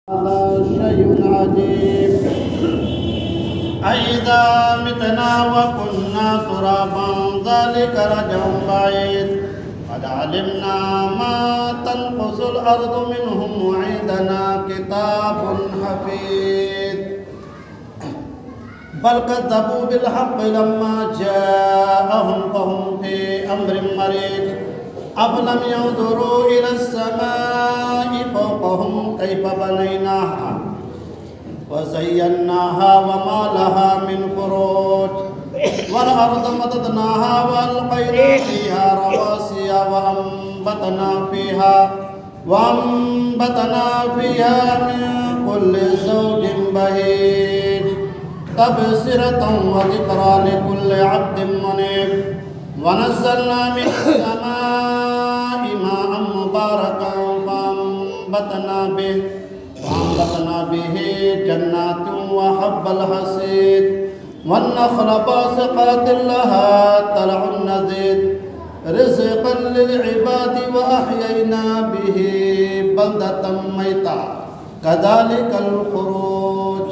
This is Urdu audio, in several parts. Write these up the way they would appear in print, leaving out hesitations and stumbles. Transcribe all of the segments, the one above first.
هذا شيء عجيب أإذا متنا وكنا ترابا ذلك رجع بعيد قد علمنا ما تنقص الأرض منهم وعندنا كتاب حفيظ بل كذبوا بالحق لما جاءهم فهم في أمر مريج أفلم ينظروا إلى السماء فوقهم كيف بنيناها وزيناها وما لها من فروج والأرض مددناها وألقينا فيها رواسي وأنبتنا فيها من كل زوج بهيج تبصرة وذكرى لكل عبد منيب ونزلنا من السماء ماء مباركا فأنبتنا به جنات وحب الحصيد والنخل باسقات لها طلع نضيد رزقا للعباد وأحيينا به بلدة ميتا كذلك الخروج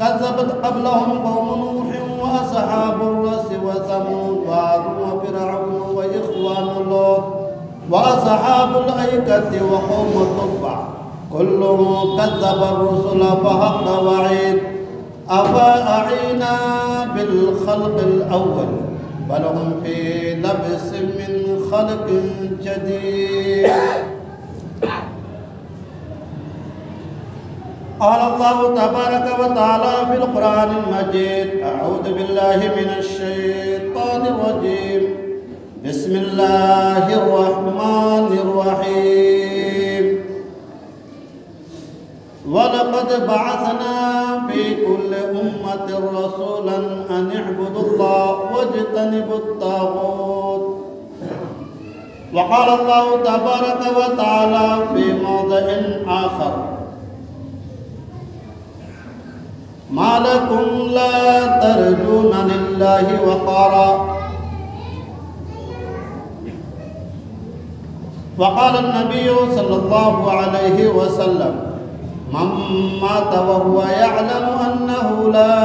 كذبت قبلهم قوم نوح وأصحاب الرس وثمود وعاد وفرعون وإخوان لوط وأصحاب الأيكة وقوم تبع كلهم كذب الرسل فحق وعيد أفأعينا بالخلق الأول بل هم في لبس من خلق جديد. قال الله تبارك وتعالى في القرآن المجيد أعوذ بالله من الشيطان الرجيم بسم الله الرحمن الرحيم ولقد بعثنا في كل أمة رسولا أن اعبدوا الله واجتنبوا الطاغوت وقال الله تبارك وتعالى في موضع آخر ما لكم لا ترجون لله وقارا وقال النبي صلى الله عليه وسلم من مات وهو يعلم أنه لا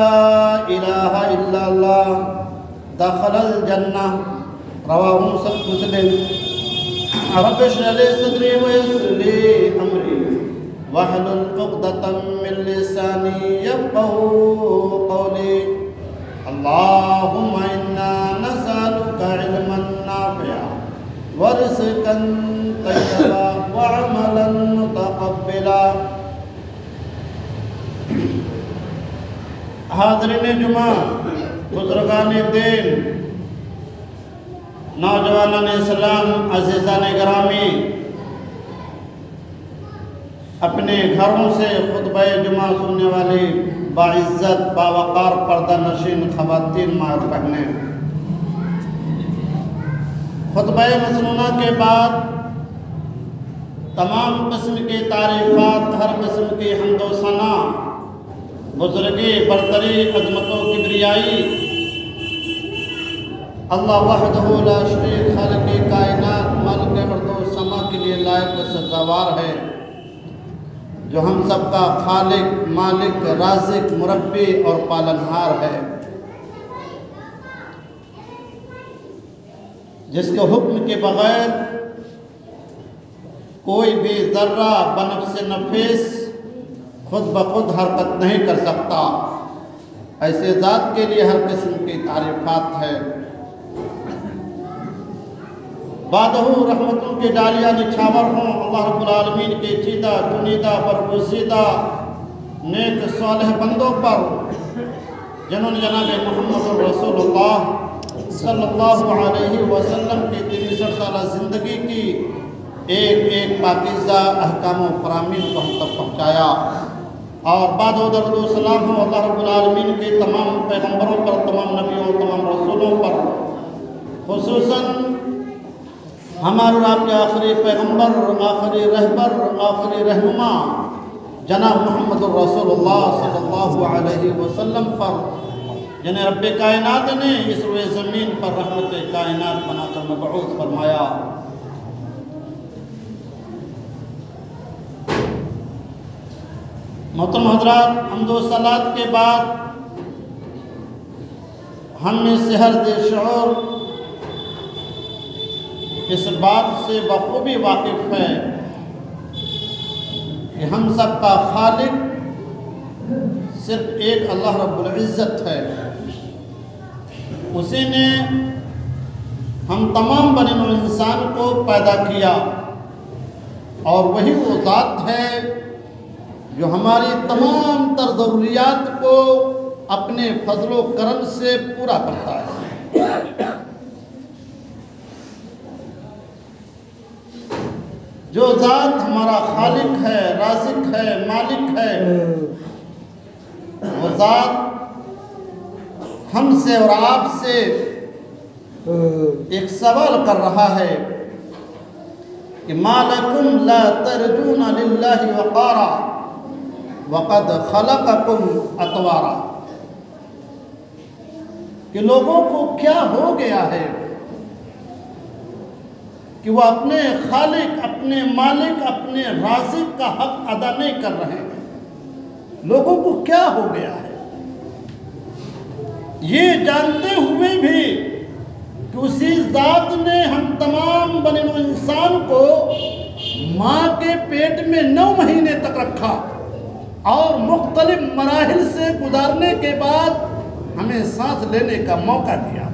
إله إلا الله دخل الجنة رواه مسلم. رب اشرح لي صدري ويسر لي أمري واحلل عقدة من لساني يفقهوا قولي اللهم إنا نسألك علما نافعا ورزقا طيبا وعملا متقبلا. حاضرین جمعہ، بزرگان دین، نوجوانان اسلام، عزیزان گرامی، اپنے گھروں سے خطبہ جمعہ سننے والی باعزت باوقار پردہ نشین خواتین ماں بہنیں، خطبہ مسنونہ کے بعد تمام قسم کی تعریفات، ہر قسم کی حمد و ثنا، بزرگی، برتری، عظمت و کبریائی اللہ وحدہ لا شریک خالق کائنات مالک ارض و سما کے لیے لائق و سزاوار ہے، جو ہم سب کا خالق، مالک، رازق، مربی اور پالنہار ہے، جس کے حکم کے بغیر کوئی بھی ذرہ بنفس نفیس خود بخود حرکت نہیں کر سکتا. ایسے ذات کے لیے ہر قسم کی تعریفات ہے. بادہ رحمتوں کے ڈالیاں نچھاور ہوں اللہ رب العالمین کے چیدہ چنیدہ برگزیدہ نیک صالح بندوں پر، جنہوں نے جناب محمد رسول اللہ صلی اللہ علیہ وسلم کی 63 سالہ زندگی کی ایک ایک پاکیزہ احکام و فرامین کو ہم تک پہنچایا. اور بعد و درود و سلام ہو اللہ رب العالمین کے تمام پیغمبروں پر، تمام نبیوں، تمام رسولوں پر، خصوصاً ہمارے اور آپ کے آخری پیغمبر، آخری رہبر، آخری رہنما جناب محمد الرسول اللہ صلی اللہ علیہ وسلم پر، جنہیں رب کائنات نے اس روئے زمین پر رحمت کائنات بنا کر مبعوث فرمایا. محترم حضرات، حمد و صلات کے بعد ہم میں سے ہر ذی شعور اس بات سے بخوبی واقف ہے کہ ہم سب کا خالق صرف ایک اللہ رب العزت ہے۔ اسی نے ہم تمام بنی نوع انسان کو پیدا کیا، اور وہی وہ ذات ہے جو ہماری تمام تر ضروریات کو اپنے فضل و کرم سے پورا کرتا ہے۔ جو ذات ہمارا خالق ہے، رازق ہے، مالک ہے، وہ ذات ہم سے اور آپ سے ایک سوال کر رہا ہے کہ مَا لَكُمْ لَا تَرْجُونَ لِلَّهِ وَقَارًا وَقَدْ خَلَقَكُمْ أَطْوَارًا، کہ لوگوں کو کیا ہو گیا ہے کہ وہ اپنے خالق، اپنے مالک، اپنے رازق کا حق ادا نہیں کر رہے ہیں۔ لوگوں کو کیا ہو گیا ہے؟ یہ جانتے ہوئے بھی کہ اسی ذات نے ہم تمام بنی نوع انسان کو ماں کے پیٹ میں 9 مہینے تک رکھا، اور مختلف مراحل سے گزارنے کے بعد ہمیں سانس لینے کا موقع دیا،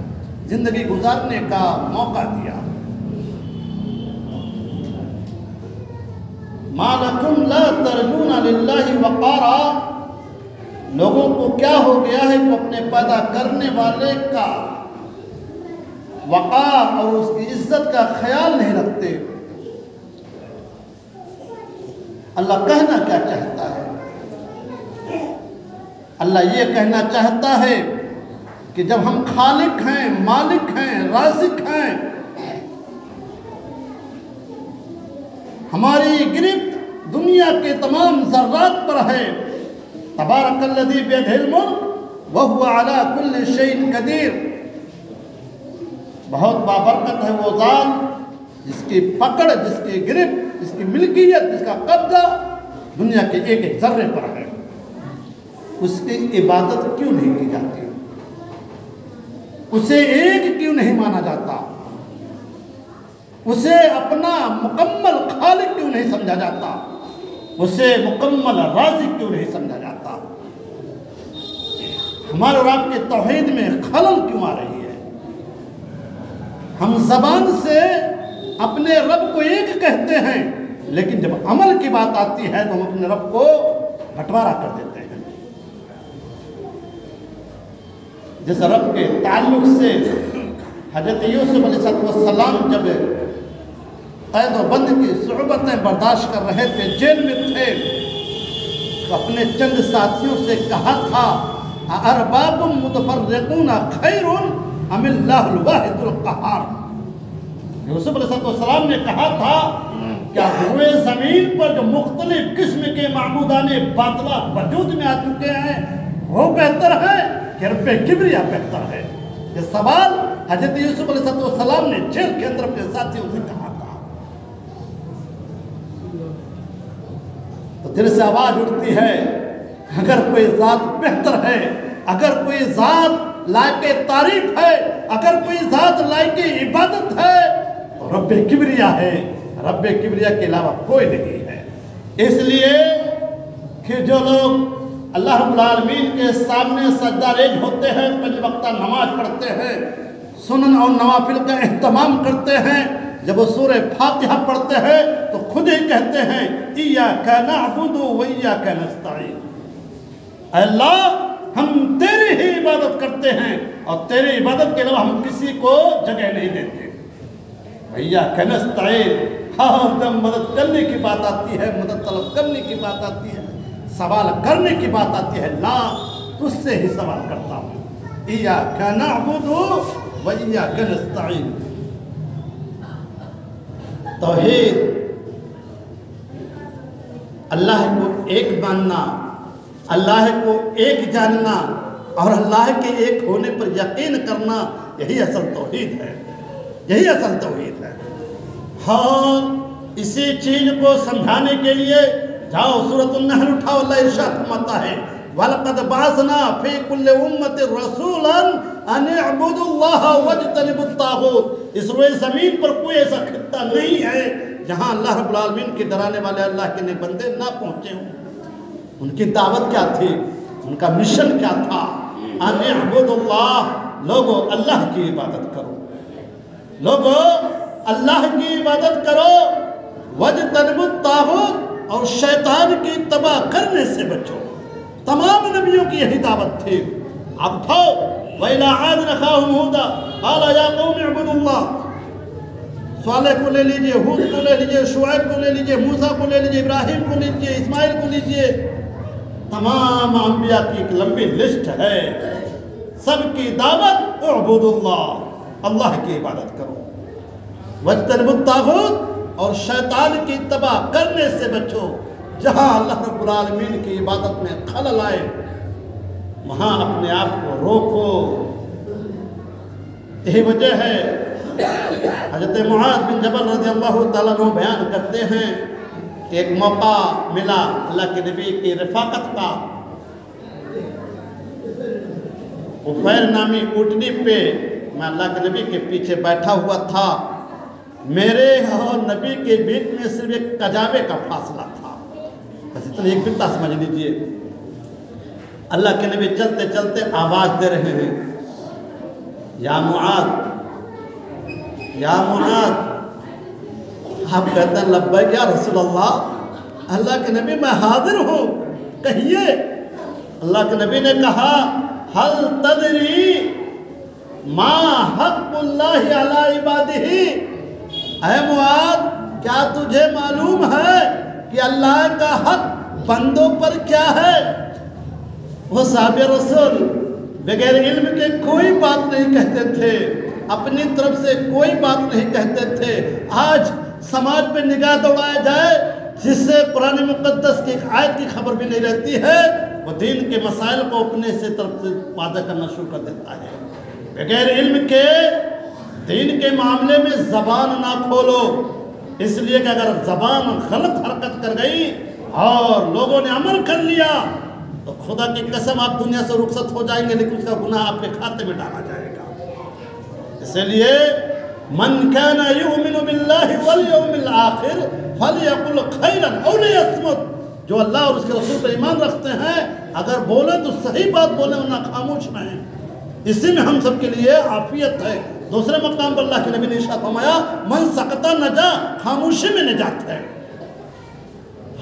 زندگی گزارنے کا موقع دیا۔ مَا لَكُمْ لَا تَرْجُونَ لِلَّهِ وَقَارًا، لوگوں کو کیا ہو گیا ہے کہ اپنے پیدا کرنے والے کا وقار اور اس کی عزت کا خیال نہیں رکھتے۔ اللہ کہنا کیا چاہتا ہے؟ اللہ یہ کہنا چاہتا ہے کہ جب ہم خالق ہیں، مالک ہیں، رازق ہیں، ہماری گرفت دنیا کے تمام ذرات پر ہے۔ تبارک الذی بیدہ الملک وہو علی کل شیء قدیر، بہت بابرکت ہے وہ ذات جس کی پکڑ، جس کی گرفت، جس کی ملکیت، جس کا قبضہ دنیا کے ایک ایک ذرے پر ہے۔ اس کی عبادت کیوں نہیں کی جاتی؟ اسے ایک کیوں نہیں مانا جاتا؟ اسے اپنا مکمل خالق کیوں نہیں سمجھا جاتا؟ اسے مکمل رازق کیوں نہیں سمجھا جاتا؟ ہمارے اور آپ کے توحید میں خلل کیوں آ رہی ہے؟ ہم زبان سے اپنے رب کو ایک کہتے ہیں، لیکن جب عمل کی بات آتی ہے تو ہم اپنے رب کو بٹوارا کر دیتے ہیں۔ جس رب کے تعلق سے حضرت یوسف علیہ السلام جب قید و بند کی صعوبتیں برداشت کر رہے تھے، جیل میں تھے، تو اپنے چند ساتھیوں سے کہا تھا اَأَرْبَابٌ مُتَفَرِّقُونَ خَيْرٌ أَمِ اللَّهُ الْوَاحِدُ الْقَهَّارُ۔ یوسف علیہ السلام نے کہا تھا کیا ہوئے زمین پر جو مختلف قسم کے معبودان باطلہ وجود میں آ چکے ہیں وہ بہتر ہے کہ رب کبریا بہتر ہے؟ یہ سوال حضرت یوسف علیہ السلام نے جیل کے اندر اپنے ساتھیوں سے کہا تھا۔ تو دل سے آواز اٹھتی ہے، اگر کوئی ذات بہتر ہے، اگر کوئی ذات لائق تعریف ہے، اگر کوئی ذات لائق عبادت ہے تو رب کبریا ہے۔ رب کبریا کے علاوہ کوئی نہیں ہے۔ اس لیے کہ جو لوگ اللہ رب العالمین کے سامنے سجدہ ریز ہوتے ہیں، 5 وقتہ نماز پڑھتے ہیں، سنن اور نوافل کا اہتمام کرتے ہیں، جب وہ سورہ فاتحہ پڑھتے ہیں تو خود ہی کہتے ہیں ایاک نعبد و ایاک نستعین، اے اللہ ہم تیری ہی عبادت کرتے ہیں اور تیری عبادت کے علاوہ ہم کسی کو جگہ نہیں دیتے۔ ایاک نستعین، ہر جب مدد کرنے کی بات آتی ہے، مدد طلب کرنے کی بات آتی ہے، سوال کرنے کی بات آتی ہے، لا تجھ سے ہی سوال کرتا ہوں۔ ایاک نعبد و ایاک نستعین۔ توحید، اللہ کو ایک ماننا، اللہ کو ایک جاننا اور اللہ کے ایک ہونے پر یقین کرنا، یہی اصل توحید ہے، یہی اصل توحید ہے۔ اور اسی چیز کو سمجھانے کے لیے جاؤ سورۃ النحل اٹھاؤ، اللہ ارشاد فرماتا ہے وَلَقَدْ بَعَثْنَا فِي كُلِّ أُمَّةٍ رَسُولًا أَنِ اعْبُدُوا اللَّهَ وَاجْتَنِبُوا الطَّاغُوتَ۔ اس روئے زمین پر کوئی ایسا خطہ نہیں ہے جہاں اللہ رب العالمین کے ڈرانے والے اللہ کے نیک بندے نہ پہنچے ہوں۔ ان کی دعوت کیا تھی؟ ان کا مشن کیا تھا؟ أَنِ اعْبُدُوا اللَّهَ، لوگو اللہ کی عبادت کرو، لوگو اللہ کی عبادت کرو، وَاجْتَنِبُوا الطَّاغُوتَ، اور شیطان کی اتباع کرنے سے بچو۔ تمام نبیوں کی یہی دعوت تھی۔ اب اٹھاؤ وَإِلَىٰ عَادٍ أَخَاهُمْ هُودًا قَالَ يَا قَوْمِ اعْبُدُوا اللَّهَ۔ صالح کو لے لیجئے، ہود کو لے لیجئے، شعیب کو لے لیجئے، موسیٰ کو لے لیجئے، ابراہیم کو لیجئے، اسماعیل کو لیجئے، تمام انبیاء کی ایک لمبی لسٹ ہے۔ سب کی دعوت اعبدوا اللہ، اللہ کی عبادت کرو، واجتنبوا الطاغوت، اور شیطان کی اتباع کرنے سے بچو۔ جہاں اللہ رب العالمین کی عبادت میں خلل آئے وہاں اپنے آپ کو روکو۔ یہی وجہ ہے حضرت معاذ بن جبل رضی اللہ تعالیٰ عنہ بیان کرتے ہیں کہ ایک موقع ملا اللہ کے نبی کی رفاقت کا۔ عفیر نامی اونٹنی پہ میں اللہ کے نبی کے پیچھے بیٹھا ہوا تھا، میرے اور نبی کے بیچ میں صرف ایک کجاوے کا فاصلہ تھا، بس اتنا ایک بتا سمجھ لیجئے۔ اللہ کے نبی چلتے چلتے آواز دے رہے ہیں، یا معاذ، یا معاذ۔ آپ کہتے ہیں لبیک یا رسول اللہ، اللہ کے نبی میں حاضر ہوں، کہیے۔ اللہ کے نبی نے کہا حل تدری ما حق اللہ علی عبادہ، اے معاذ کیا تجھے معلوم ہے کہ اللہ کا حق بندوں پر کیا ہے؟ وہ صحابہ رسول بغیر علم کے کوئی بات نہیں کہتے تھے، اپنی طرف سے کوئی بات نہیں کہتے تھے۔ آج سماج پہ نگاہ دوڑایا جائے، جس سے قرآن مقدس کی ایک آیت کی خبر بھی نہیں رہتی ہے، وہ دین کے مسائل کو اپنے سے طرف سے واضح کرنا شروع کر دیتا ہے۔ بغیر علم کے دین کے معاملے میں زبان نہ کھولو، اس لیے کہ اگر زبان غلط حرکت کر گئی اور لوگوں نے عمل کر لیا تو خدا کی قسم آپ دنیا سے رخصت ہو جائیں گے، لیکن اس کا گناہ آپ کے کھاتے میں ڈالا جائے گا۔ اس لیے من کان یؤمن باللہ والیوم الآخر فلیقل خیرا او لیصمت، جو اللہ اور اس کے رسول پر ایمان رکھتے ہیں اگر بولیں تو صحیح بات بولیں ورنہ خاموش رہیں۔ اسی میں ہم سب کے لیے عافیت ہے۔ دوسرے مقام پر اللہ کے نبی نے ارشاد فرمایا من سکتا نجا، خاموشی میں نجات ہے۔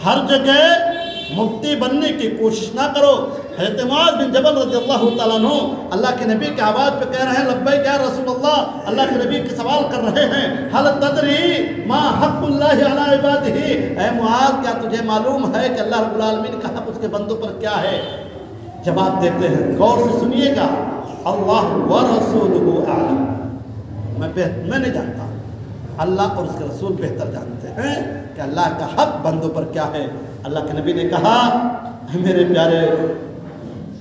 ہر جگہ مفتی بننے کی کوشش نہ کرو۔ حضرت معاذ بن جبل رضی اللہ تعالیٰ عنہ اللہ کے نبی کی آواز پہ کہہ رہے ہیں لبیک یا رسول اللہ، اللہ کے نبی کے سوال کر رہے ہیں حل تدری ما حق اللہ علی عبادہ، اے معاذ کیا تجھے معلوم ہے کہ اللہ رب العالمین کا حق اس کے بندوں پر کیا ہے؟ جواب دیتے ہیں، غور سے سنیے گا، اللہ ورسولہ اعلم، میں نہیں جانتا، اللہ اور اس کے رسول بہتر جانتے ہیں کہ اللہ کا حق بندوں پر کیا ہے۔ اللہ کے نبی نے کہا میرے پیارے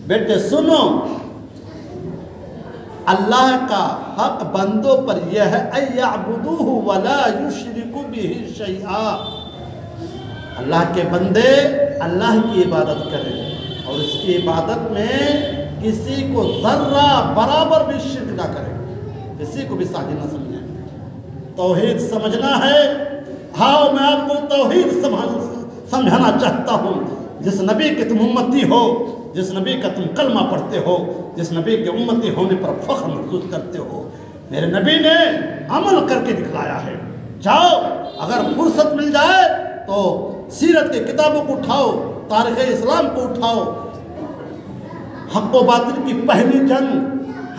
بیٹے سنو، اللہ کا حق بندوں پر یہ ہے ان یعبدوہ ولا یشرکوا بہ شیئا، اللہ کے بندے اللہ کی عبادت کریں اور اس کی عبادت میں کسی کو ذرہ برابر بھی شرک نہ کریں، کسی کو بھی ساجد نہ سمجھیں۔ توحید سمجھنا ہے، ہاں میں آپ کو توحید سمجھانا چاہتا ہوں۔ جس نبی کے تم امتی ہو، جس نبی کا تم کلمہ پڑھتے ہو، جس نبی کے امتی ہونے پر فخر محسوس کرتے ہو، میرے نبی نے عمل کر کے دکھلایا ہے۔ جاؤ اگر فرصت مل جائے تو سیرت کی کتابوں کو اٹھاؤ، تاریخ اسلام کو اٹھاؤ، حق و باطل کی پہلی جنگ،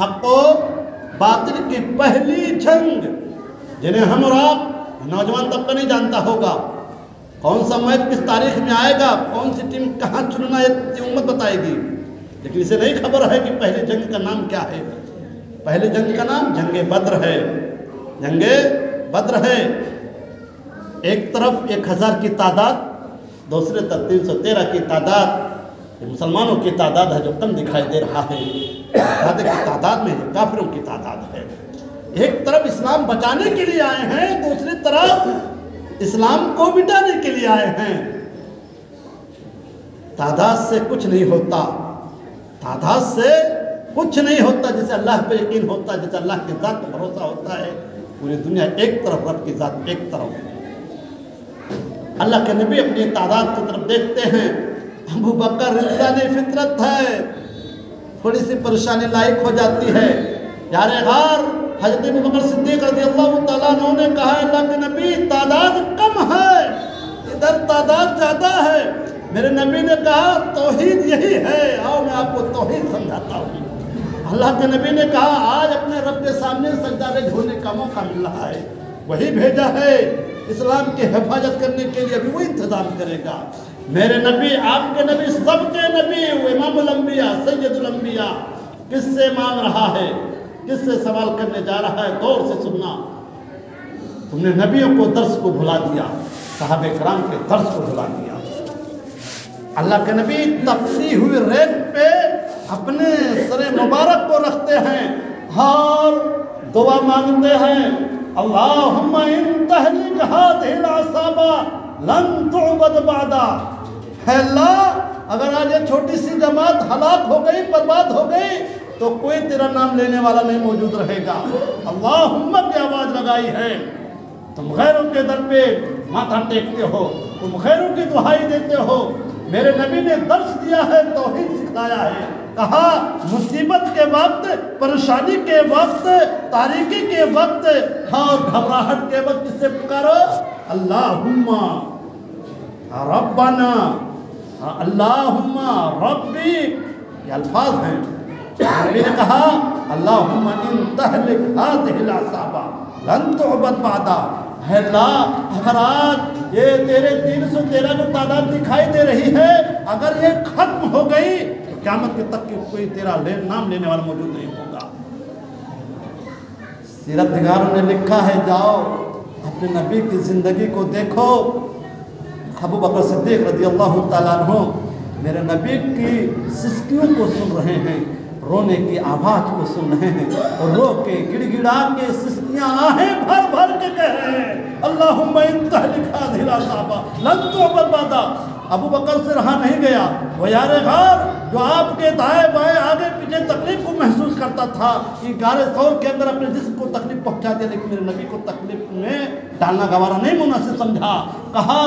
حق و باطل کی پہلی جنگ جنہیں ہم اور آپ نوجوان طبقہ نہیں جانتا ہوگا، کون سا میچ کس تاریخ میں آئے گا، کون سی ٹیم کہاں چننا یہ امت بتائے گی، لیکن اسے نہیں خبر ہے کہ پہلی جنگ کا نام کیا ہے۔ پہلی جنگ کا نام جنگ بدر ہے، جنگ بدر ہے۔ ایک طرف 1000 کی تعداد، دوسرے طرف 313 کی تعداد، یہ مسلمانوں کی تعداد ہے جو کم دکھائی دے رہا ہے، زیادہ کی تعداد میں یہ کافروں کی تعداد ہے۔ ایک طرف اسلام بچانے کے لیے آئے ہیں، دوسری طرف اسلام کو مٹانے کے لیے آئے ہیں۔ تعداد سے کچھ نہیں ہوتا، تعداد سے کچھ نہیں ہوتا، جسے اللہ پہ یقین ہوتا ہے، جسے اللہ کی ذات پہ بھروسہ ہوتا ہے، پوری دنیا ایک طرف، رب کی ذات ایک طرف۔ اللہ کے نبی اپنی تعداد کی طرف دیکھتے ہیں، ابو بکر انسانی فطرت ہے، تھوڑی سی پریشانی لاحق ہو جاتی ہے، یار غار حضرت ابو بکر صدیق رضی اللہ تعالیٰ عنہ نے کہا اللہ کے نبی تعداد کم ہے، ادھر تعداد زیادہ ہے۔ میرے نبی نے کہا توحید یہی ہے، آؤ میں آپ کو توحید سمجھاتا ہوں۔ اللہ کے نبی نے کہا آج اپنے رب کے سامنے سجدہ جھکنے کا موقع مل رہا ہے، وہی بھیجا ہے اسلام کی حفاظت کرنے کے لیے، ابھی وہ انتظام کرے گا۔ میرے نبی، آپ کے نبی، سب کے نبی، امام الانبیاء، سید الانبیاء، کس سے مانگ رہا ہے، کس سے سوال کرنے جا رہا ہے؟ غور سے سننا۔ تم نے نبیوں کو درس کو بھلا دیا، صحابہ کرام کے درس کو بھلا دیا۔ اللہ کے نبی تپتی ہوئی ریت پہ اپنے سر مبارک کو رکھتے ہیں اور دعا مانگتے ہیں، اللہم ان تہلک ہذہ العصابہ لن تعبد بعدا۔ ہے اللہ، اگر آج یہ چھوٹی سی جماعت ہلاک ہو گئی، برباد ہو گئی، تو کوئی تیرا نام لینے والا نہیں موجود رہے گا۔ اللہم کی آواز لگائی ہے۔ تم غیروں کے در پہ ماتھا ٹیکتے ہو، تم غیروں کی دعائی دیتے ہو۔ میرے نبی نے درس دیا ہے، توحید سکھلایا ہے، کہا مصیبت کے وقت، پریشانی کے وقت، تاریکی کے وقت اور گھبراہٹ کے وقت کس سے پکارو؟ اللہم ربنا، اللہم ربی، یہ الفاظ ہیں۔ نبی نے کہا اللہم ان تہلک ہذہ العصابہ لن تعبد بعدا۔ ہے اللہ، اگر آج یہ تیرے 313 جو تعداد دکھائی دے رہی ہے، اگر یہ ختم ہو گئی تو قیامت کے تک کوئی تیرا نام لینے والا موجود نہیں ہوگا۔ سیرت نگاروں نے لکھا ہے، جاؤ اپنے نبی کی زندگی کو دیکھو۔ ابو بکر صدیق رضی اللہ تعالیٰ عنہ میرے نبی کی سسکیوں کو سن رہے ہیں، رونے کی آواز کو سن رہے ہیں، اور رو کے گڑ گڑا کے سسکیاں آہیں بھر بھر کے کہہ رہے ہیں اللہم ان تہلک ہذہ العصابہ لن تعبد بعدا۔ ابو بکر سے رہا نہیں گیا، وہ یار غار جو آپ کے دائیں بائیں آگے پیچھے تکلیف کو محسوس کرتا تھا، کہ غار ثور کے اندر اپنے جسم کو تکلیف پہنچا دیا، لیکن میرے نبی کو تکلیف میں ڈالنا گوارا نہیں مناسب سمجھا، کہا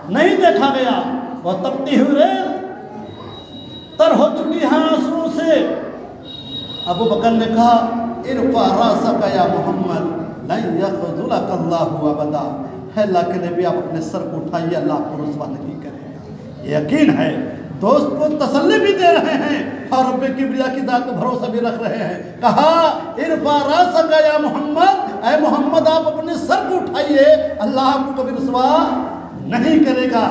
نہیں دیکھا گیا۔ وہ تپتی ہوئی ریت تر ہو چکی ہے آنسو سے۔ ابو بکر نے کہا ارفع راسک یا محمد لن یخذلک اللہ ابدا۔ ہے اللہ کے نبی، آپ اپنے سر کو اٹھائیے، اللہ آپ کو رسوا نہیں کرے گا۔ یہ یقین ہے، دوست کو تسلی بھی دے رہے ہیں اور رب کبریا کی ذات پر بھروسہ بھی رکھ رہے ہیں۔ کہا ارفع راسک یا محمد، اے محمد آپ اپنے سر کو اٹھائیے، اللہ آپ کو کبھی رسوا نہیں کرے گا۔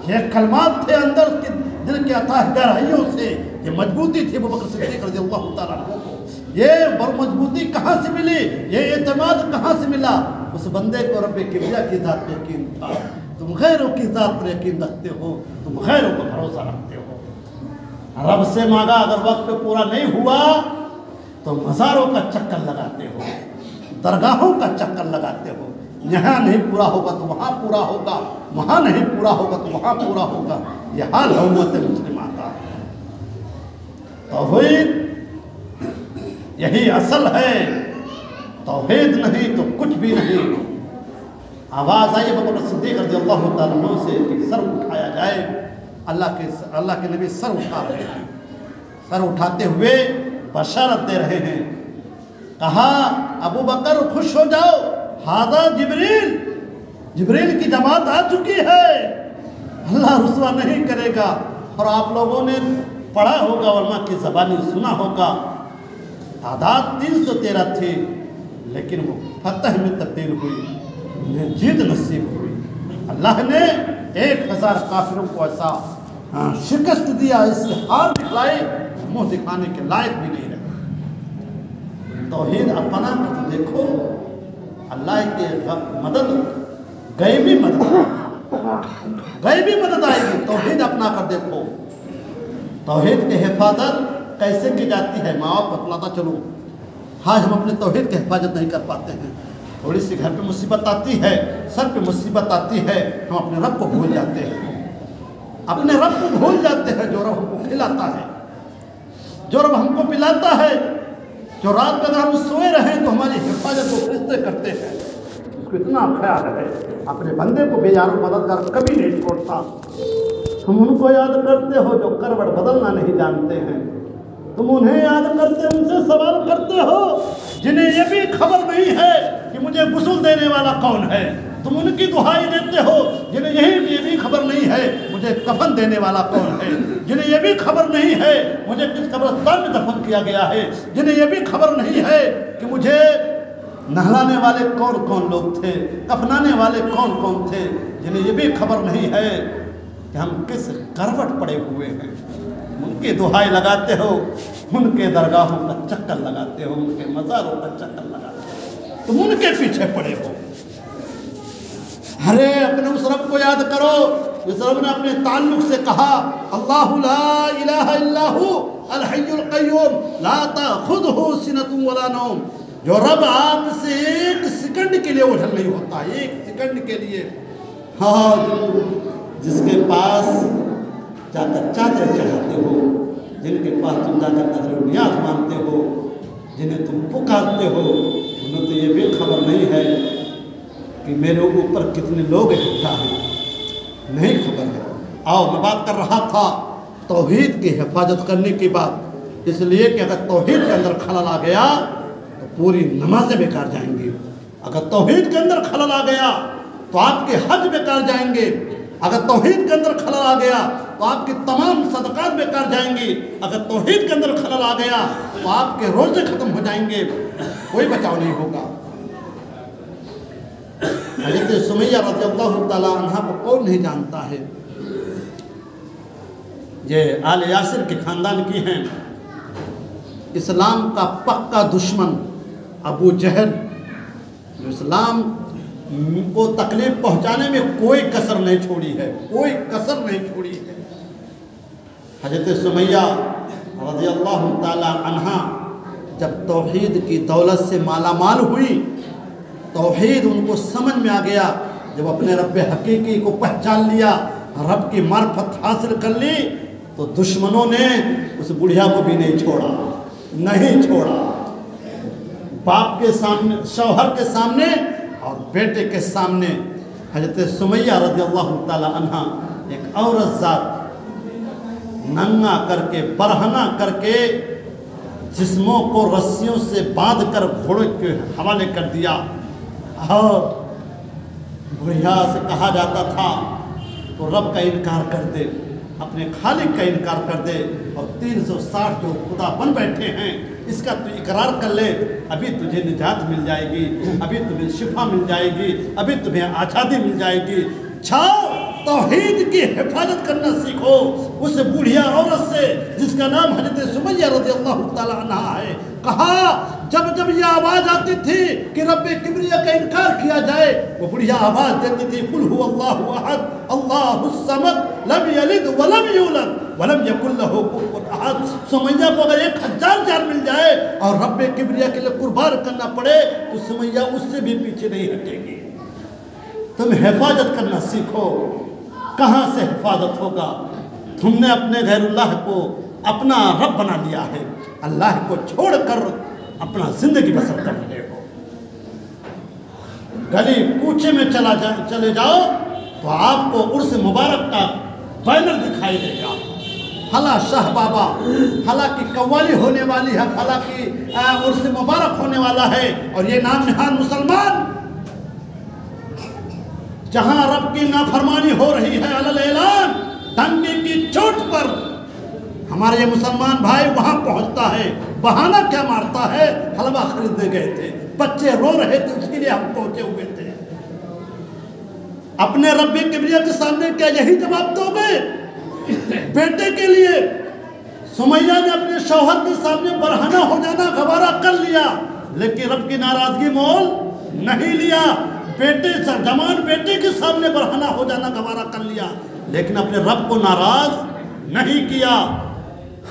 یہ کلمات تھے اندر کے دل کے اتھاہ گہرائیوں سے، یہ مضبوطی تھی ابو بکر صدیق رضی اللہ تعالیٰ عنہ کو۔ یہ مضبوطی کہاں سے ملی، یہ اعتماد کہاں سے ملا؟ اس بندے کو رب کبریا کی ذات پر یقین تھا۔ تم غیروں کی ذات پر یقین رکھتے ہو، تم غیروں پر بھروسہ رکھتے ہو۔ رب سے مانگا، اگر وقت پہ پورا نہیں ہوا تو مزاروں کا چکر لگاتے ہو، درگاہوں کا چکر لگاتے ہو۔ یہاں نہیں پورا ہوگا تو وہاں پورا ہوگا، وہاں نہیں پورا ہوگا تو وہاں پورا ہوگا۔ یہ حال ہے امت مسلمہ کا۔ توحید یہی اصل ہے، توحید نہیں تو کچھ بھی نہیں۔ آواز آئی ابو بکر صدیق رضی اللہ تعالیٰ عنہ سے کہ سر اٹھایا جائے۔ اللہ کے نبی سر اٹھا رہے ہیں، سر اٹھاتے ہوئے بشارت دے رہے ہیں۔ کہا ابو بکر خوش ہو جاؤ، ہذا جبریل، جبریل کی جماعت آ چکی ہے، اللہ رسوا نہیں کرے گا۔ اور آپ لوگوں نے پڑھا ہوگا، علماء کی زبانی سنا ہوگا، تعداد 313 تھی، لیکن وہ فتح میں تبدیل ہوئی، انہیں جیت نصیب ہوئی۔ اللہ نے 1000 کافروں کو ایسا شکست دیا، اس سے ہار دکھلائی، منہ دکھانے کے لائق بھی نہیں رہے۔ توحید اپنا کر دیکھو، اللہ کی مدد، غیبی مدد، غیبی مدد آئے گی۔ توحید اپنا کر دیکھو، توحید کی حفاظت کیسے کی جاتی ہے؟ ماں باپ بتلاتا چلو، آج ہم اپنے توحید کی حفاظت نہیں کر پاتے ہیں۔ تھوڑی سی گھر پہ مصیبت آتی ہے، سر پہ مصیبت آتی ہے، ہم اپنے رب کو بھول جاتے ہیں۔ اپنے رب کو بھول جاتے ہیں جو رب ہم کو کھلاتا ہے، جو رب ہم کو پلاتا ہے، جو رات میں اگر ہم سوئے رہیں تو ہماری حفاظت کو فرشتے کرتے ہیں، اس کو اتنا خیال ہے، اپنے بندے کو بے یار و مددگار کبھی نہیں چھوڑتا۔ تم ان کو یاد کرتے ہو جو کروٹ بدلنا نہیں جانتے ہیں، تم انہیں یاد کرتے، ان سے سوال کرتے ہو جنہیں یہ بھی خبر نہیں ہے کہ مجھے غسل دینے والا کون ہے، تم ان کی دہائی دیتے ہو جنہیں یہ بھی خبر نہیں ہے مجھے کفن دینے والا کون ہے، جنہیں یہ بھی خبر نہیں ہے مجھے کس قبرستان میں دفن کیا گیا ہے، جنہیں یہ بھی خبر نہیں ہے کہ مجھے نہلانے والے کون کون لوگ تھے، کفنانے والے کون کون تھے، جنہیں یہ بھی خبر نہیں ہے کہ ہم کس کروٹ پڑے ہوئے ہیں، ان کی دہائی لگاتے ہو، ان کے درگاہوں کا چکر لگاتے ہو، ان کے مزاروں کا چکر لگاتے ہو، تم ان کے پیچھے پڑے ہو۔ ارے اپنے اس رب کو یاد کرو جس رب نے اپنے تعلق سے کہا اللہ لا الہ الا ہو الحی القیوم لا تاخذہ سنۃ ولا نوم، جو رب آپ سے ایک سیکنڈ کے لیے اوجھل نہیں ہوتا، ایک سیکنڈ کے لیے، ہاں جس کے پاس جا کر چادر چڑھاتے ہو، جن کے پاس تم جا کر نظر و نیاز مانتے ہو، جنہیں تم پکارتے ہو، انہیں تو یہ بھی خبر نہیں ہے کہ میرے اوپر کتنے لوگ اکٹھا ہیں، نہیں خبر ہے۔ آؤ میں بات کر رہا تھا توحید کی حفاظت کرنے کی بات، اس لیے کہ اگر توحید کے اندر خلل آ گیا تو پوری نمازیں بیکار جائیں گی، اگر توحید کے اندر خلل آ گیا تو آپ کے حج بیکار جائیں گے، اگر توحید کے اندر خلل آ گیا تو آپ کی تمام صدقات بیکار جائیں گی، اگر توحید کے اندر خلل آ گیا تو آپ کے روزے ختم ہو جائیں گے، کوئی بچاؤ نہیں ہوگا۔ حضرت سمیہ رضی اللہ تعالیٰ عنہ کو کون نہیں جانتا ہے، یہ آل یاسر کے خاندان کی ہیں، اسلام کا پکا دشمن ابو جہل، جو اسلام کو تکلیف پہنچانے میں کوئی کسر نہیں چھوڑی ہے، کوئی کسر نہیں چھوڑی ہے۔ حضرت سمیہ رضی اللہ تعالیٰ عنہ جب توحید کی دولت سے مالا مال ہوئی، توحید ان کو سمجھ میں آ گیا، جب اپنے رب حقیقی کو پہچان لیا، رب کی معرفت حاصل کر لی، تو دشمنوں نے اس بڑھیا کو بھی نہیں چھوڑا، نہیں چھوڑا۔ باپ کے سامنے، شوہر کے سامنے اور بیٹے کے سامنے حضرت سمیہ رضی اللہ تعالی عنہ ایک عورت ذات ننگا کر کے، برہنہ کر کے جسموں کو رسیوں سے باندھ کر گھوڑے کے حوالے کر دیا، اور بڑھیا سے کہا جاتا تھا تو رب کا انکار کر دے، اپنے خالق کا انکار کر دے، اور 360 جو خدا بن بیٹھے ہیں اس کا تو اقرار کر لے، ابھی تجھے نجات مل جائے گی، ابھی تمہیں شفا مل جائے گی، ابھی تمہیں آزادی مل جائے گی۔ چھاؤ توحید کی حفاظت کرنا سیکھو اس بوڑھیا عورت سے جس کا نام حضرت سمیہ رضی اللہ تعالیٰ عنہ ہے۔ کہا جب جب یہ آواز آتی تھی کہ رب کبریہ کا انکار کیا جائے، وہ بڑھیا آواز دیتی تھی قل هو اللہ احد اللہ الصمد لم یلد ولم یولد ولم یکن لہ کفوا احد۔ سمیہ کو اگر 1000 جان مل جائے اور رب کبریہ کے لیے قربان کرنا پڑے تو سمیہ اس سے بھی پیچھے نہیں ہٹے گی۔ تم حفاظت کرنا سیکھو، کہاں سے حفاظت ہوگا؟ تم نے اپنے غیر اللہ کو اپنا رب بنا لیا ہے، اللہ کو چھوڑ کر اپنا زندگی بسر کر رہے ہو۔ گلی کوچے میں چلے جاؤ تو آپ کو عرس مبارک کا بینر دکھائی دے گا، فلاں شاہ بابا، فلاں کی قوالی ہونے والی ہے، فلاں کی عرس مبارک ہونے والا ہے، اور یہ نام نہاد مسلمان جہاں رب کی نافرمانی ہو رہی ہے علی الاعلان، ڈنڈے کی چوٹ پر ہمارے یہ مسلمان بھائی وہاں پہنچتا ہے، بہانہ کیا مارتا ہے، حلوہ خریدنے گئے تھے، بچے رو رہے تھے، اس کے لیے ہم پہنچے ہوئے تھے۔ اپنے رب کبریہ کے سامنے کیا یہی جواب دو گے؟ بیٹے کے لیے سمیہ نے اپنے شوہر کے سامنے برہنہ ہو جانا گوارا کر لیا، لیکن رب کی ناراضگی مول نہیں لیا۔ بیٹے جوان بیٹے کے سامنے برہنہ ہو جانا گوارا کر لیا، لیکن اپنے رب کو ناراض نہیں کیا۔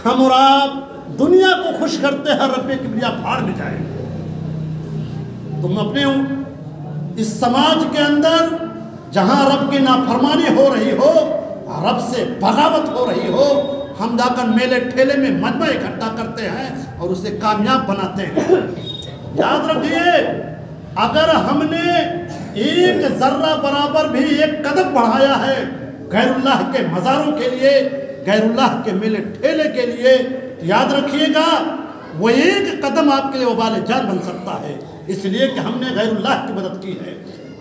ہم اور آپ دنیا کو خوش کرتے ہیں، رب کبریہ پھاڑ میں جائے۔ تم اپنے اس سماج کے اندر جہاں رب کی نافرمانی ہو رہی ہو، رب سے بغاوت ہو رہی ہو، ہم جا کر میلے ٹھیلے میں مجمع اکٹھا کرتے ہیں اور اسے کامیاب بناتے ہیں۔ یاد رکھیے، اگر ہم نے ایک ذرہ برابر بھی ایک قدم بڑھایا ہے غیر اللہ کے مزاروں کے لیے، غیر اللہ کے میلے ٹھیلے کے لیے، یاد رکھیے گا وہ ایک قدم آپ کے لیے وبال جان بن سکتا ہے، اس لیے کہ ہم نے غیر اللہ کی مدد کی ہے۔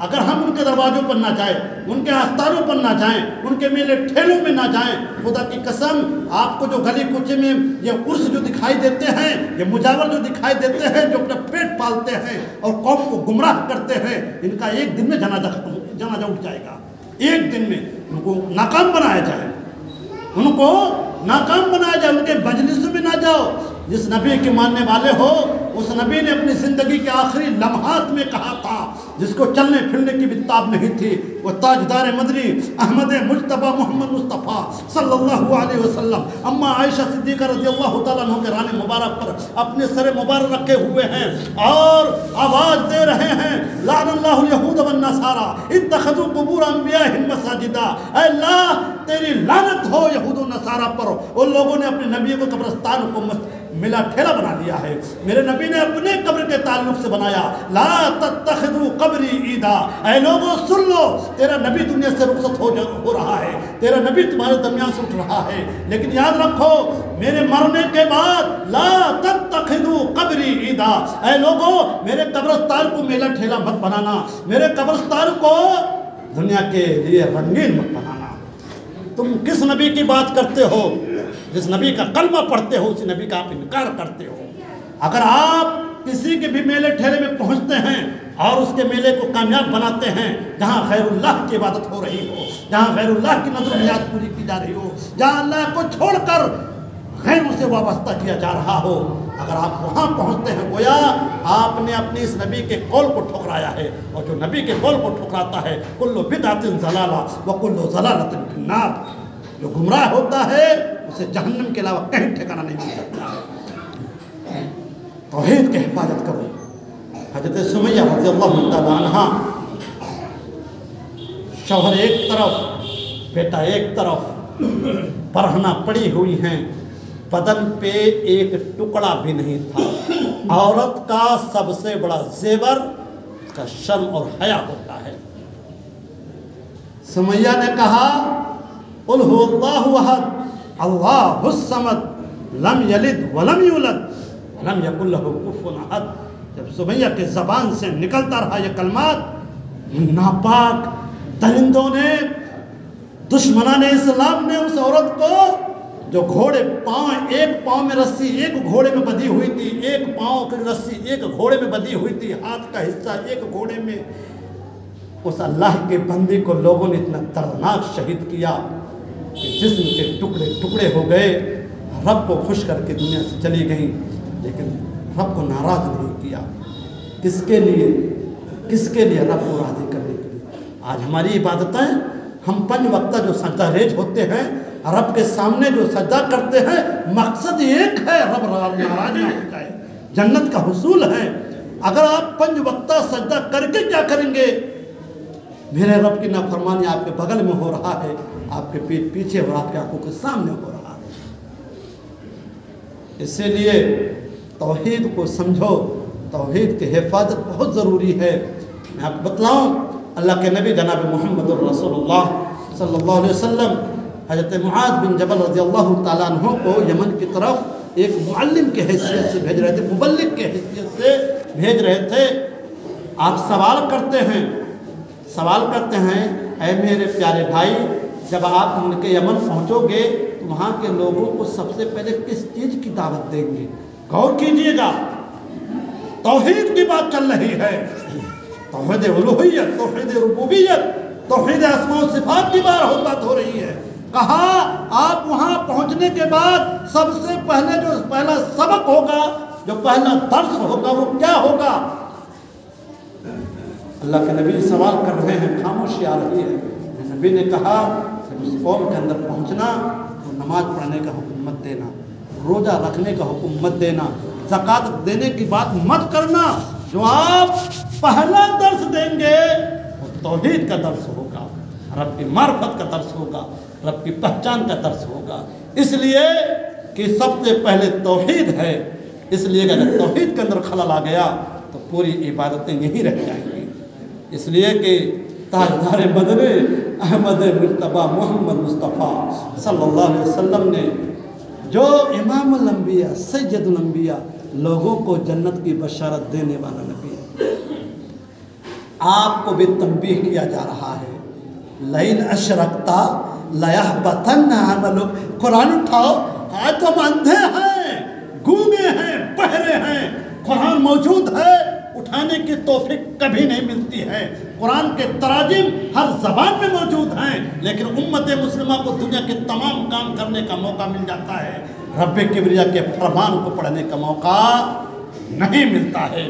اگر ہم ان کے دروازوں پر نہ جائیں، ان کے آستانوں پر نہ جائیں، ان کے میلے ٹھیلوں میں نہ جائیں، خدا کی قسم آپ کو جو گلی کوچے میں یہ عرس جو دکھائی دیتے ہیں، یہ مجاور جو دکھائی دیتے ہیں، جو اپنا پیٹ پالتے ہیں اور قوم کو گمراہ کرتے ہیں، ان کا ایک دن میں جنازہ اٹھ جائے گا۔ ایک دن میں ان کو ناکام بنایا جائے، ان کو ناکام بنایا جائے، ان کے مجلسوں میں نہ جاؤ۔ جس نبی کے ماننے والے ہو، اس نبی نے اپنی زندگی کے آخری لمحات میں کہا تھا، جس کو چلنے پھرنے کی بھی تاب نہیں تھی، وہ تاجدار مدنی احمد مجتبی محمد مصطفیٰ صلی اللہ علیہ وسلم اما عائشہ صدیقہ رضی اللہ تعالیٰ عنہ کے ران مبارک پر اپنے سر مبارک رکھے ہوئے ہیں اور آواز دے رہے ہیں، لعن اللہ الیہود والنصارى اتخذوا قبور انبیائہم مساجدا۔ اے اللہ تیری لعنت ہو یہود و نصارہ پر، ان لوگوں نے اپنے نبی کو قبرستان کو ملا ٹھیلا بنا دیا ہے۔ میرے نبی نے اپنے قبر کے تعلق سے بنایا، لا تتخذوا قبری عیدا۔ اے لوگوں سن لو، تیرا نبی دنیا سے رخصت ہو رہا ہے، تیرا نبی تمہارے درمیان سے اٹھ رہا ہے، لیکن یاد رکھو میرے مرنے کے بعد لا تتخذوا قبری عیدا۔ اے لوگوں میرے قبرستان کو میلا ٹھیلا مت بنانا، میرے قبرستان کو دنیا کے لیے رنگین مت بنانا۔ تم کس نبی کی بات کرتے ہو؟ جس نبی کا کلمہ پڑھتے ہو اسی نبی کا آپ انکار کرتے ہو۔ اگر آپ کسی کے بھی میلے ٹھیلے میں پہنچتے ہیں اور اس کے میلے کو کامیاب بناتے ہیں، جہاں غیر اللہ کی عبادت ہو رہی ہو، جہاں غیر اللہ کی نظر و نیاز پوری کی جا رہی ہو، جہاں اللہ کو چھوڑ کر غیروں سے وابستہ کیا جا رہا ہو، اگر آپ وہاں پہنچتے ہیں گویا آپ نے اپنی اس نبی کے قول کو ٹھکرایا ہے، اور جو نبی کے قول کو ٹھکراتا ہے کل بدعۃ ضلالہ وکل ضلالۃ فی النار، جو گمراہ ہوتا ہے اسے جہنم کے علاوہ کہیں ٹھکانہ نہیں مل سکتا۔ توحید کی حفاظت کرو۔ حضرت سمیہ رضی اللہ تعالیٰ عنہ، شوہر ایک طرف بیٹا ایک طرف، برہنہ پڑی ہوئی ہیں، بدن پہ ایک ٹکڑا بھی نہیں تھا۔ عورت کا سب سے بڑا زیور اس کا شرم اور حیا ہوتا ہے۔ سمیہ نے کہا قل هو اللہ احد اللہ الصمد لم یلد ولم یولد ولم یکن لہ کفوا احد۔ جب سمیہ کے زبان سے نکلتا رہا یہ کلمات، ناپاک درندوں نے، دشمنان اسلام نے اس عورت کو جو گھوڑے پاؤں، ایک پاؤں میں رسی ایک گھوڑے میں بندھی ہوئی تھی، ایک پاؤں کی رسی ایک گھوڑے میں بندھی ہوئی تھی، ہاتھ کا حصہ ایک گھوڑے میں، اس اللہ کے بندی کو لوگوں نے اتنا دردناک شہید کیا کہ جسم کے ٹکڑے ٹکڑے ہو گئے۔ رب کو خوش کر کے دنیا سے چلی گئیں، لیکن رب کو ناراض نہیں کیا۔ کس کے لیے؟ کس کے لیے؟ رب کو راضی کرنے کے لیے۔ آج ہماری عبادتیں، ہم 5 وقتہ جو سجدہ ریز ہوتے ہیں، رب کے سامنے جو سجدہ کرتے ہیں، مقصد ایک ہے رب ناراض نہ ہو جائے، جنت کا حصول ہے۔ اگر آپ 5 وقتہ سجدہ کر کے کیا کریں گے؟ میرے رب کی نافرمانی آپ کے بغل میں ہو رہا ہے، آپ کے پیٹ پیچھے اور آپ کے آنکھوں کے سامنے ہو رہا ہے۔ اسی لیے توحید کو سمجھو، توحید کی حفاظت بہت ضروری ہے۔ میں آپ کو بتلاؤں، اللہ کے نبی جناب محمد رسول اللہ صلی اللہ علیہ وسلم حضرت معاذ بن جبل رضی اللہ تعالیٰ عنہ کو یمن کی طرف ایک معلم کے حیثیت سے بھیج رہے تھے، مبلغ کے حیثیت سے بھیج رہے تھے۔ آپ سوال کرتے ہیں، اے میرے پیارے بھائی، جب آپ ان کے یمن پہنچو گے تو وہاں کے لوگوں کو سب سے پہلے کس چیز کی دعوت دیں گے؟ غور کیجئے گا، توحید کی بات چل رہی ہے، توحید الوہیت، توحید ربوبیت، توحید اسماء و صفات کی بات ہو رہی ہے۔ کہا آپ وہاں پہنچنے کے بعد سب سے پہلے جو پہلا سبق ہوگا، جو پہلا درس ہوگا، وہ کیا ہوگا؟ اللہ کے نبی سوال کر رہے ہیں، خاموشی آ رہی ہے۔ نبی نے کہا کہ اس قوم کے اندر پہنچنا تو نماز پڑھنے کا حکم مت دینا، روزہ رکھنے کا حکم مت دینا، زکوٰۃ دینے کی بات مت کرنا۔ جو آپ پہلا درس دیں گے وہ توحید کا درس ہوگا، رب کی معرفت کا درس ہوگا، رب کی پہچان کا درس ہوگا۔ اس لیے کہ سب سے پہلے توحید ہے، اس لیے کہ اگر توحید کے اندر خلل آ گیا تو پوری عبادتیں یہیں رہ جائیں گی۔ اس لیے کہ تاجدار مدنی احمد مجتبیٰ محمد مصطفیٰ صلی اللہ علیہ وسلم نے جو امام الانبیاء سید الانبیاء لوگوں کو جنت کی بشارت دینے والا نبی ہے، آپ کو بھی تنبیہ کیا جا رہا ہے لئن اشرکتا لیحبطن عملک۔ قرآن اٹھاؤ، آج تو ہم اندھے ہیں، گونگے ہیں، بہرے ہیں، قرآن موجود ہے، اٹھانے کی توفیق کبھی نہیں ملتی ہے۔ قرآن کے تراجم ہر زبان میں موجود ہیں، لیکن امت مسلمہ کو دنیا کے تمام کام کرنے کا موقع مل جاتا ہے، رب کبریا کے فرمان کو پڑھنے کا موقع نہیں ملتا ہے۔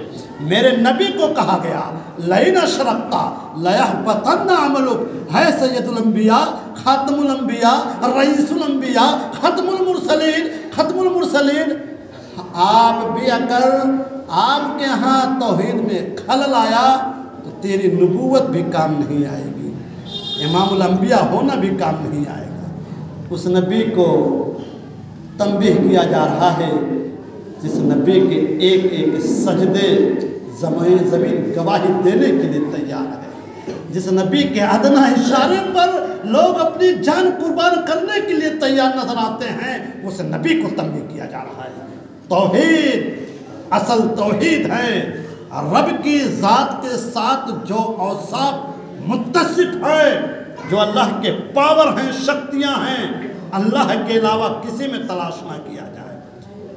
میرے نبی کو کہا گیا لئن اشرکتا لیحبطن عملک، ہے سید الانبیاء، خاتم الانبیاء، رئیس الانبیاء، ختم المرسلین، ختم المرسلین، آپ بھی اگر آپ کے ہاں توحید میں خلل آیا تو تیری نبوت بھی کام نہیں آئے گی، امام الانبیاء ہونا بھی کام نہیں آئے گا۔ اس نبی کو تنبیہ کیا جا رہا ہے جس نبی کے ایک ایک سجدے زمین گواہی دینے کے لیے تیار ہے، جس نبی کے ادنا اشارے پر لوگ اپنی جان قربان کرنے کے لیے تیار نظر آتے ہیں، اس نبی کو تنبیہ کیا جا رہا ہے۔ توحید، اصل توحید ہے رب کی ذات کے ساتھ جو اوصاف متصف ہے، جو اللہ کے پاور ہیں، شکتیاں ہیں، اللہ کے علاوہ کسی میں تلاش نہ کیا جائے،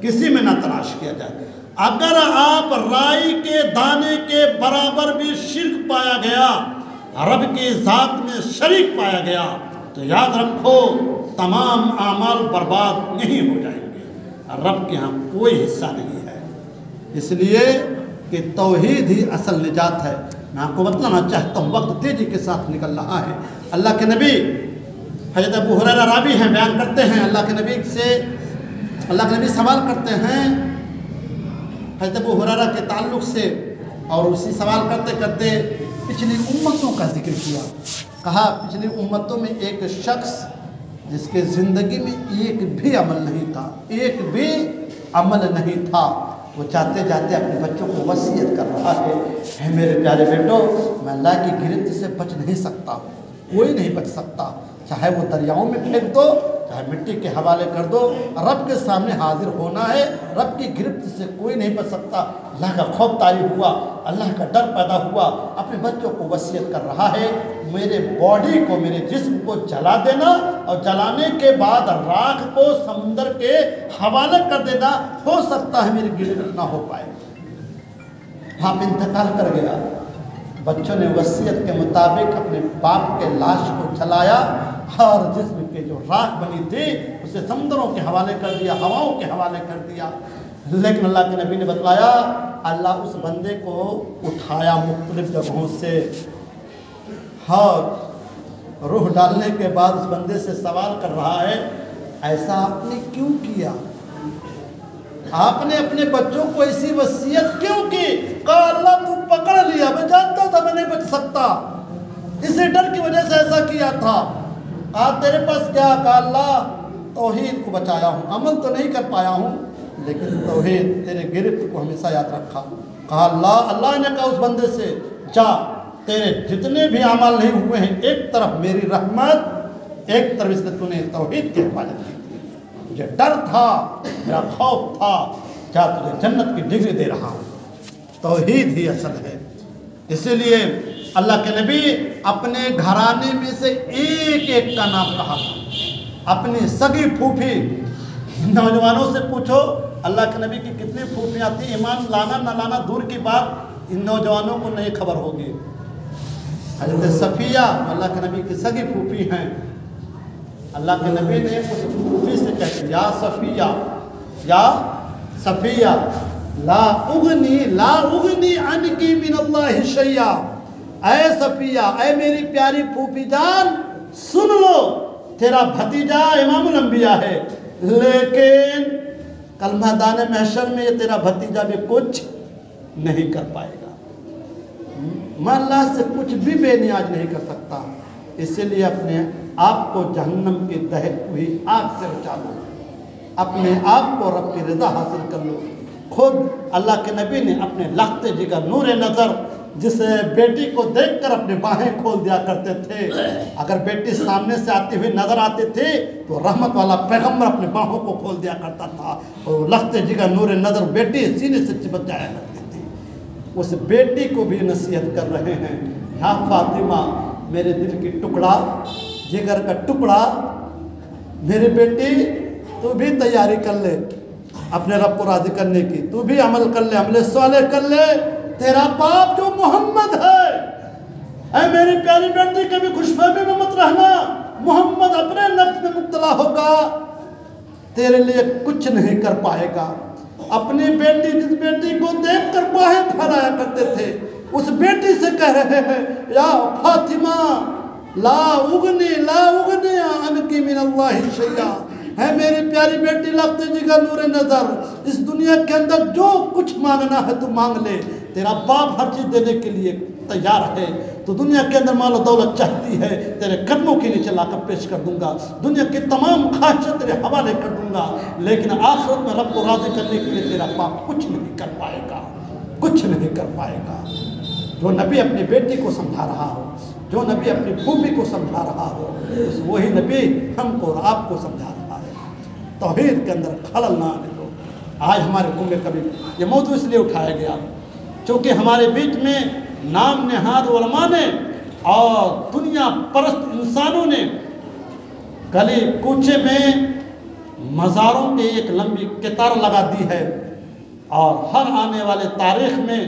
کسی میں نہ تلاش کیا جائے۔ اگر آپ رائی کے دانے کے برابر بھی شرک پایا گیا، رب کی ذات میں شریک پایا گیا، تو یاد رکھو تمام اعمال برباد نہیں ہو جائیں گے، رب کے ہاں کوئی حصہ نہیں ہے۔ اس لیے کہ توحید ہی اصل نجات ہے۔ میں آپ کو بتلانا چاہتا ہوں، وقت تیزی کے ساتھ نکل رہا ہے۔ اللہ کے نبی حضرت ابو ہریرہ راوی ہیں، بیان کرتے ہیں، اللہ کے نبی سوال کرتے ہیں حضرت ابو ہریرہ کے تعلق سے، اور اسی سوال کرتے کرتے پچھلی امتوں کا ذکر کیا۔ کہا پچھلی امتوں میں ایک شخص جس کے زندگی میں ایک بھی عمل نہیں تھا، ایک بھی عمل نہیں تھا، وہ جاتے جاتے اپنے بچوں کو وصیت کر رہا ہے، اے میرے پیارے بیٹو، میں اللہ کی گرفت سے بچ نہیں سکتا، کوئی نہیں بچ سکتا، چاہے وہ دریاؤں میں پھینک دو، چاہے مٹی کے حوالے کر دو، رب کے سامنے حاضر ہونا ہے، رب کی گرفت سے کوئی نہیں بچ سکتا۔ اللہ کا خوف طاری ہوا، اللہ کا ڈر پیدا ہوا، اپنے بچوں کو وصیت کر رہا ہے، میرے باڈی کو، میرے جسم کو جلا دینا، اور جلانے کے بعد راکھ کو سمندر کے حوالے کر دینا، ہو سکتا ہے میری گرفت نہ ہو پائے۔ آپ انتقال کر گیا، بچوں نے وصیت کے مطابق اپنے باپ کے لاش کو جلایا، اور جسم کے جو راکھ بنی تھی اسے سمندروں کے حوالے کر دیا، ہواؤں کے حوالے کر دیا۔ لیکن اللہ کے نبی نے بتلایا، اللہ اس بندے کو اٹھایا مختلف جگہوں سے، اور روح ڈالنے کے بعد اس بندے سے سوال کر رہا ہے، ایسا آپ نے کیوں کیا؟ آپ نے اپنے بچوں کو ایسی وصیت کیوں کی؟ کہا اللہ تو پکڑ لیا، میں جانتا تھا میں نہیں بچ سکتا، اسی ڈر کی وجہ سے ایسا کیا تھا۔ آج تیرے پاس کیا؟ کہا اللہ توحید کو بچایا ہوں، عمل تو نہیں کر پایا ہوں، لیکن توحید تیرے گرفت کو ہمیشہ یاد رکھا۔ کہا اللہ نے کہا اس بندے سے، جا تیرے جتنے بھی اعمال نہیں ہوئے ہیں، ایک طرف میری رحمت، ایک طرف اس نے تو نے توحید کی حفاظت کی تھی، مجھے ڈر تھا، میرا خوف تھا، جا تجھے جنت کی ڈگری دے رہا ہوں۔ توحید ہی اصل ہے۔ اسی لیے اللہ کے نبی اپنے گھرانے میں سے ایک ایک کا نام کہا تھا، اپنی سگی پھوپھی، نوجوانوں سے پوچھو اللہ کے نبی کی کتنی پھوپھیاں تھیں، ایمان لانا نہ لانا دور کی بات، ان نوجوانوں کو نہیں خبر ہوگی۔ حضرت صفیہ اللہ کے نبی کی سگی پھوپھی ہیں، اللہ کے نبی نے اس پھوپھی سے کہا، یا صفیہ، یا صفیہ، لا اغنی عنکی من اللہ شیئا، اے صفیہ، اے میری پیاری پھوپھی جان، سن لو، تیرا بھتیجا امام الانبیاء ہے، لیکن کل میدان محشر میں یہ تیرا بھتیجا بھی کچھ نہیں کر پائے گا، میں اللہ سے کچھ بھی بے نیاز نہیں کر سکتا، اسی لیے اپنے آپ کو جہنم کی دہک ہوئی آگ سے بچا لو، اپنے آپ کو رب کی رضا حاصل کر لو۔ خود اللہ کے نبی نے اپنے لخت جگر نور نظر جس بیٹی کو دیکھ کر اپنے باہیں کھول دیا کرتے تھے، اگر بیٹی سامنے سے آتی ہوئی نظر آتی تھی تو رحمت والا پیغمبر اپنے باہوں کو کھول دیا کرتا تھا، اور لخت جگر نور نظر بیٹی سینے سے چپک جایا کرتی تھی۔ اس بیٹی کو بھی نصیحت کر رہے ہیں، یا فاطمہ میرے دل کی ٹکڑا، جگر کا ٹکڑا، میری بیٹی تو بھی تیاری کر لے اپنے رب کو راضی کرنے کی، تو بھی عمل کر لے، عمل صالح کر لے۔ تیرا باپ جو محمد ہے، اے میری پیاری بیٹی کبھی خوش فہمی میں مت رہنا، محمد اپنے نفس میں مبتلا ہوگا، تیرے لیے کچھ نہیں کر پائے گا۔ اپنی بیٹی جس بیٹی کو دیکھ کر باہیں پھیلایا کرتے تھے، اس بیٹی سے کہہ رہے ہیں یا فاطمہ لا اغنی عنکی من اللہ شیئا، ہے میری پیاری بیٹی لخت جگر نور نظر، اس دنیا کے اندر جو کچھ مانگنا ہے تو مانگ لے، تیرا باپ ہر چیز دینے کے لیے تیار ہے، تو دنیا کے اندر مال و دولت چاہتی ہے تیرے قدموں کے نیچے لا کر پیش کر دوں گا، دنیا کی تمام خواہشیں تیرے حوالے کر دوں گا، لیکن آخرت میں رب کو راضی کرنے کے لیے تیرا باپ کچھ نہیں کر پائے گا، کچھ نہیں کر پائے گا۔ جو نبی اپنی بیٹی کو سمجھا رہا ہو، جو نبی اپنی پھوپھی کو سمجھا رہا ہو، وہی نبی ہم کو اور آپ کو سمجھا رہا ہے۔ توحید کے اندر خلل نہ آنے دو۔ آج ہمارے منہ میں کبھی یہ موضوع اس لیے اٹھایا گیا چونکہ ہمارے بیچ میں نام نہاد علماء نے اور دنیا پرست انسانوں نے گلی کوچے میں مزاروں کی ایک لمبی قطار لگا دی ہے، اور ہر آنے والے تاریخ میں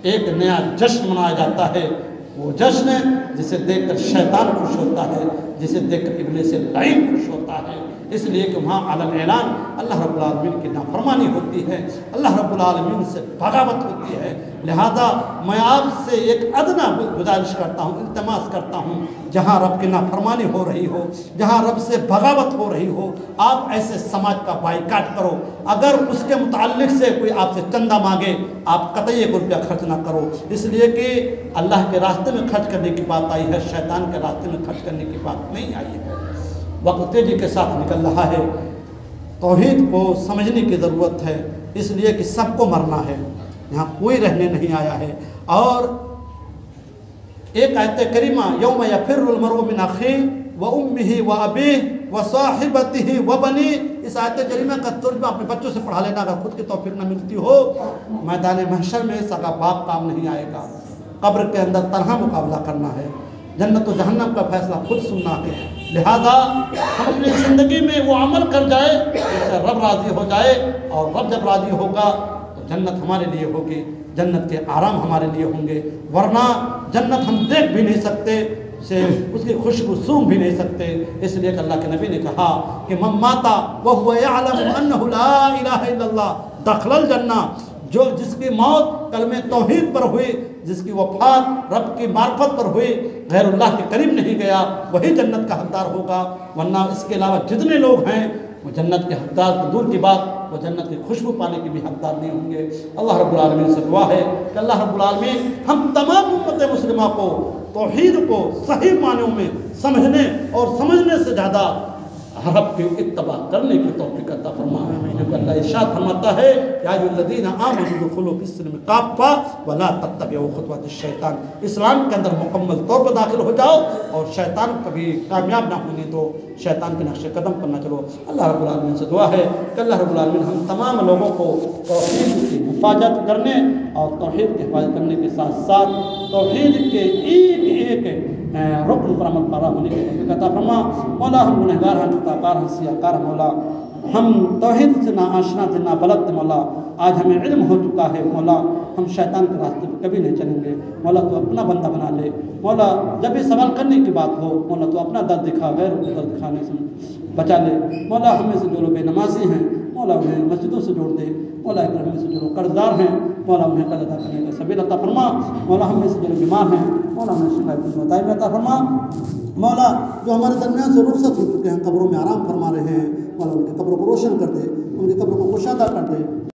ایک نیا جشن منایا جاتا ہے۔ وہ جشن جسے دیکھ کر شیطان خوش ہوتا ہے، جسے دیکھ کر ابلیس لعین خوش ہوتا ہے، اس لیے کہ وہاں علی اعلان اللہ رب العالمین کی نافرمانی ہوتی ہے، اللہ رب العالمین سے بغاوت ہوتی ہے۔ لہذا میں آپ سے ایک ادنا گزارش کرتا ہوں، التماس کرتا ہوں، جہاں رب کی نافرمانی ہو رہی ہو، جہاں رب سے بغاوت ہو رہی ہو، آپ ایسے سماج کا بائیکاٹ کرو۔ اگر اس کے متعلق سے کوئی آپ سے چندہ مانگے، آپ قطعی 1 روپیہ خرچ نہ کرو، اس لیے کہ اللہ کے راستے میں خرچ کرنے کی بات آئی ہے، شیطان کے راستے میں خرچ کرنے کی بات نہیں آئی ہے۔ وقت تیزی کے ساتھ نکل رہا ہے، توحید کو سمجھنے کی ضرورت ہے، اس لیے کہ سب کو مرنا ہے، یہاں کوئی رہنے نہیں آیا ہے۔ اور ایک آیت کریمہ یوم یفر المرء من اخیہ وامہ وابیہ وصاحبتہ وبنیہ، اس آیت کریمہ کا ترجمہ اپنے بچوں سے پڑھا لینا، اگر خود کی توفیق نہ ملتی ہو۔ میدان محشر میں سگا باپ کام نہیں آئے گا، قبر کے اندر تنہا مقابلہ کرنا ہے، جنت و جہنم کا فیصلہ خود سننا ہے۔ لہذا ہم اپنی زندگی میں وہ عمل کر جائے جس سے رب راضی ہو جائے، اور رب جب راضی ہوگا تو جنت ہمارے لیے ہوگی، جنت کے آرام ہمارے لیے ہوں گے، ورنہ جنت ہم دیکھ بھی نہیں سکتے، سے اس کی خوشبو سونگھ بھی نہیں سکتے۔ اس لیے کہ اللہ کے نبی نے کہا کہ من مات وهو يعلم انه لا الہ الا اللہ دخل الجنہ، جو جس کی موت کلمہ توحید پر ہوئی، جس کی وفات رب کی معرفت پر ہوئی، غیر اللہ کے قریب نہیں گیا، وہی جنت کا حقدار ہوگا، ورنہ اس کے علاوہ جتنے لوگ ہیں وہ جنت کے حقدار تو دور کی بات، وہ جنت کی خوشبو پانے کی بھی حقدار نہیں ہوں گے۔ اللہ رب العالمین سے دعا ہے کہ اللہ رب العالمین ہم تمام امت مسلمہ کو توحید کو صحیح معنوں میں سمجھنے اور سمجھنے سے زیادہ رب کی اتباع کرنے کی توفیق عطا فرمائے۔ کیونکہ اللہ ارشاد فرماتا ہے یا ایھا الذین آمنوا ادخلوا فی السلم کافہ ولا تتبعوا خطوات الشیطان، اسلام کے اندر مکمل طور پر داخل ہو جاؤ اور شیطان کبھی کامیاب نہ ہونے دو، شیطان کے نقش قدم پر نہ چلو۔ اللہ رب العالمین سے دعا ہے کہ اللہ رب العالمین ہم تمام لوگوں کو توحید کی حفاظت کرنے اور توحید کی حفاظت کرنے کے ساتھ ساتھ توحید کے ایک رکن پر عمل پیرا ہونے کی توفیق عطا فرما۔ مولا ہم گنہگار ہیں، خطاکار ہیں، سیاہکار ہیں، مولا ہم توحید سے نہ آشنا تھے، نہ بلد تھے، مولا آج ہمیں علم ہو چکا ہے، مولا ہم شیطان کے راستے پہ کبھی نہیں چلیں گے، مولا تو اپنا بندہ بنا لے، مولا جب بھی سوال کرنے کی بات ہو مولا تو اپنا درد دکھا، غیروں کو درد دکھانے سے بچا لے، مولا ہمیں سے جو لوگ بے نمازی ہیں مولا انہیں مسجدوں سے جوڑ دے، مولا اکرم سے جو لوگ قرض دار ہیں مولا انہیں قرض ادا کرنے کا سبیل عطا فرما، مولا ہم میں سے جو لوگ بیمار ہیں مولا انہیں شفا عطا عطا فرما، مولا جو ہمارے درمیان سے رخصت ہو چکے ہیں قبروں میں آرام فرما رہے ہیں مولا ان کی قبروں کو روشن کر دے، ان کی قبروں کو کشادہ کر دے،